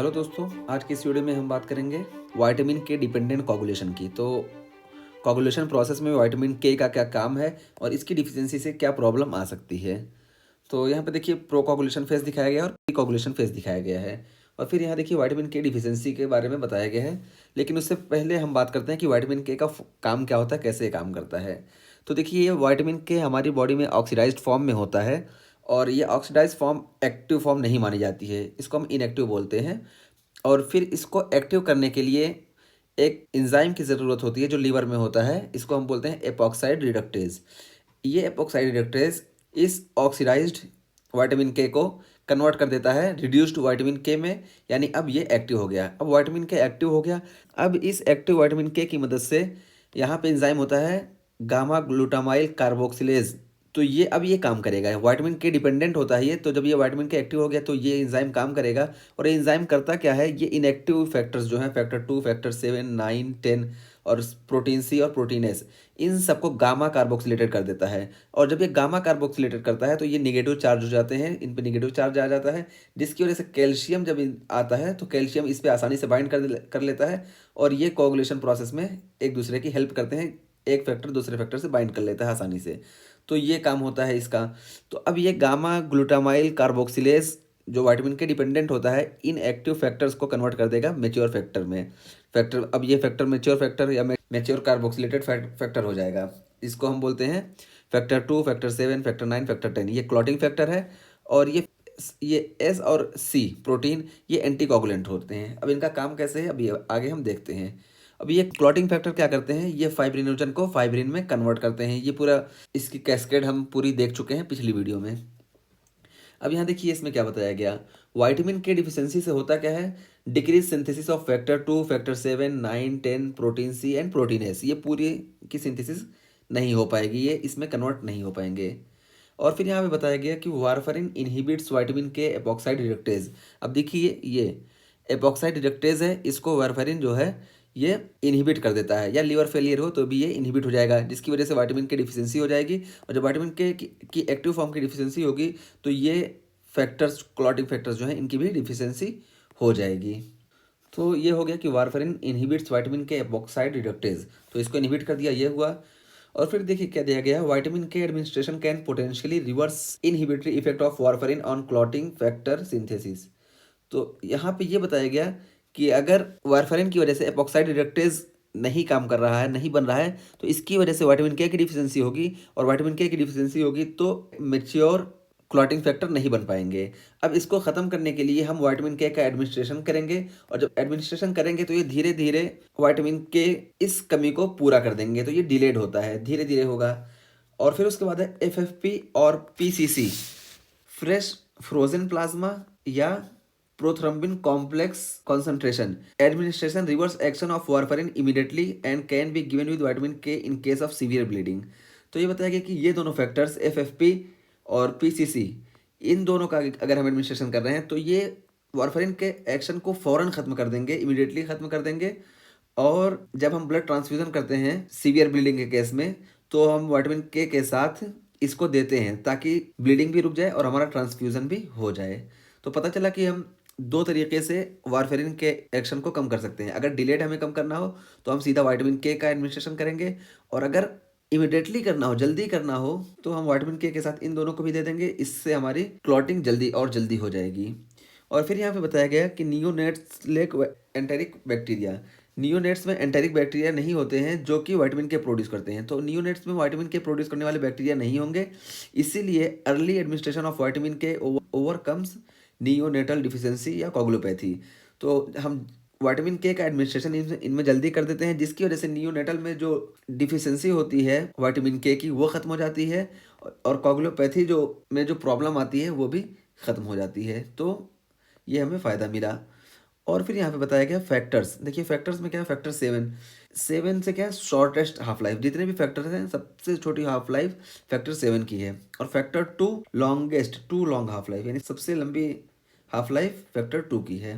Hello दोस्तों, आज की इस वीडियो में हम बात करेंगे विटामिन के डिपेंडेंट कोगुलेशन की। तो कोगुलेशन प्रोसेस में विटामिन के का क्या काम है और इसकी डिफिशियंसी से क्या प्रॉब्लम आ सकती है। तो यहाँ पे देखिए प्रो कोगुलेशन फेज दिखाया गया है और प्री कोगुलेशन फेज दिखाया गया है। और फिर यहाँ देखिए विटामिन के डिफिशियंसी के बारे में बताया गया है। लेकिन उससे पहले हम बात करते हैं कि विटामिन के का काम क्या होता है, कैसे ये काम करता है। तो देखिए ये विटामिन के हमारी बॉडी में ऑक्सीडाइज्ड फॉर्म में होता है और ये ऑक्सीडाइज्ड फॉर्म एक्टिव फॉर्म नहीं मानी जाती है, इसको हम इनएक्टिव बोलते हैं। और फिर इसको एक्टिव करने के लिए एक एंजाइम की ज़रूरत होती है जो लीवर में होता है, इसको हम बोलते हैं एपॉक्साइड रिडक्टेज। ये एपॉक्साइड रिडक्टेज इस ऑक्सीडाइज्ड विटामिन के को कन्वर्ट कर देता है रिड्यूस्ड विटामिन के में, यानी अब ये एक्टिव हो गया। अब विटामिन के एक्टिव हो गया। अब इस एक्टिव विटामिन के की मदद से यहाँ पे एंजाइम होता है गामा ग्लूटामाइल कार्बोक्सिलेज। तो ये अब ये काम करेगा, विटामिन के डिपेंडेंट होता है ये। तो जब ये विटामिन के एक्टिव हो गया तो ये एंजाइम काम करेगा। और ये एंजाइम करता क्या है, ये इनएक्टिव फैक्टर्स जो हैं फैक्टर 2, फैक्टर 7, 9, 10 और प्रोटीन सी और प्रोटीन एस, इन सबको गामा कार्बोक्सिलेटेड कर देता है। और जब ये गामा कार्बोक्सिलेटेड करता है तो ये निगेटिव चार्ज हो जाते हैं, इन पे निगेटिव चार्ज आ जाता है, जिसकी वजह से कैल्शियम जब आता है तो कैल्शियम इस पे आसानी से बाइंड कर लेता है। और ये कोगुलेशन प्रोसेस में एक दूसरे की हेल्प करते हैं, एक फैक्टर दूसरे फैक्टर से बाइंड कर लेता है आसानी से। तो ये काम होता है इसका। तो अब ये गामा ग्लूटामाइल कार्बोक्सिलेज जो विटामिन के डिपेंडेंट होता है, इन एक्टिव फैक्टर्स को कन्वर्ट कर देगा मेच्योर फैक्टर में। फैक्टर अब ये फैक्टर मेच्योर फैक्टर या मेच्योर कार्बोक्सिलेटेड फैक्टर हो जाएगा। इसको हम बोलते हैं फैक्टर 2, फैक्टर 7, फैक्टर 9, फैक्टर 10। ये क्लॉटिंग फैक्टर है। और ये एस और सी प्रोटीन ये एंटीकोगुलेंट होते हैं। अब इनका काम कैसे है अभी आगे हम देखते हैं। अब ये क्लॉटिंग फैक्टर क्या करते हैं, ये फाइब्रिनोजन को फाइब्रिन में कन्वर्ट करते हैं। ये पूरा इसकी कैस्केड हम पूरी देख चुके हैं पिछली वीडियो में। अब यहाँ देखिए इसमें क्या बताया गया, विटामिन के डिफिशियंसी से होता क्या है, decrease synthesis of factor 2, factor 7, 9, 10, protein C and protein S. ये पूरी की सिंथेसिस नहीं हो पाएगी, ये इसमें कन्वर्ट नहीं हो पाएंगे। और फिर यहाँ पे बताया गया कि वारफरिन इनहिबिट्स विटामिन के एपॉक्साइड रिडक्टेज। अब देखिए ये एपॉक्साइड रिडक्टेज है, इसको वारफरिन जो है ये इनहिबिट कर देता है, या लीवर फेलियर हो तो भी ये इनहिबिट हो जाएगा, जिसकी वजह से विटामिन के डिफिशियंसी हो जाएगी। और जब विटामिन के की एक्टिव फॉर्म की डिफिशियंसी होगी तो ये फैक्टर्स, क्लॉटिंग फैक्टर्स जो हैं इनकी भी डिफिशियंसी हो जाएगी। तो ये हो गया कि वारफरिन इनहिबिट्स विटामिन के एपॉक्साइड रिडक्टेज, तो इसको इनहिबिट कर दिया, ये हुआ। और फिर देखिए क्या दिया गया है, विटामिन के administration can potentially reverse inhibitory effect of warfarin on clotting factor synthesis. तो यहाँ पे ये बताया गया कि अगर वारफरिन की वजह से एपॉक्साइड रिडक्टेज नहीं काम कर रहा है, नहीं बन रहा है, तो इसकी वजह से विटामिन के की डिफिशियंसी होगी। और विटामिन के की डिफिशियंसी होगी तो मेच्योर क्लॉटिंग फैक्टर नहीं बन पाएंगे। अब इसको ख़त्म करने के लिए हम विटामिन के का एडमिनिस्ट्रेशन करेंगे। और जब एडमिनिस्ट्रेशन करेंगे तो ये धीरे धीरे विटामिन के इस कमी को पूरा कर देंगे। तो ये डिलेड होता है, धीरे धीरे होगा। और फिर उसके बाद है एफएफपी और पीसीसी, फ्रेश फ्रोजन प्लाज्मा या prothrombin complex concentration administration reverse action of warfarin immediately and can be given with vitamin K in case of severe bleeding. तो ये बताया गया कि ये दोनों फैक्टर्स एफएफपी और पीसीसी, इन दोनों का अगर हम एडमिनिस्ट्रेशन कर रहे हैं तो ये वारफरिन के एक्शन को फ़ौरन ख़त्म कर देंगे, इमीडिएटली ख़त्म कर देंगे। और जब हम ब्लड ट्रांसफ्यूज़न करते हैं सीवियर ब्लीडिंग के केस में, तो हम विटामिन के साथ इसको देते हैं ताकि ब्लीडिंग भी रुक जाए और हमारा ट्रांसफ्यूज़न भी हो जाए। तो पता चला कि हम दो तरीके से वारफेरिन के एक्शन को कम कर सकते हैं। अगर डिलेड हमें कम करना हो तो हम सीधा विटामिन के का एडमिनिस्ट्रेशन करेंगे, और अगर इमिडिएटली करना हो, जल्दी करना हो, तो हम विटामिन के साथ इन दोनों को भी दे देंगे। इससे हमारी क्लॉटिंग जल्दी और जल्दी हो जाएगी। और फिर यहाँ पे बताया गया कि neonates lake enteric bacteria, neonates में एंटेरिक बैक्टीरिया नहीं होते हैं जो कि विटामिन के प्रोड्यूस करते हैं। तो नियोनेट्स में विटामिन के प्रोड्यूस करने वाले बैक्टीरिया नहीं होंगे, इसीलिए अर्ली एडमिनिस्ट्रेशन ऑफ विटामिन के ओवरकम्स नियोनेटल डिफिशियंसी या कोगुलोपैथी। तो हम विटामिन के का एडमिनिस्ट्रेशन इनमें जल्दी कर देते हैं, जिसकी वजह से नियोनेटल में जो डिफिशियंसी होती है विटामिन के की वो ख़त्म हो जाती है, और कोगुलोपैथी जो प्रॉब्लम आती है वो भी ख़त्म हो जाती है। तो ये हमें फ़ायदा मिला। और फिर यहाँ पे बताया गया फैक्टर्स। देखिए फैक्टर्स में क्या है, फैक्टर 7 से क्या है, शॉर्टेस्ट हाफ लाइफ। जितने भी फैक्टर्स हैं सबसे छोटी हाफ लाइफ फैक्टर 7 की है। और factor 2 longest, 2 long half life, यानी सबसे लंबी हाफ लाइफ फैक्टर 2 की है।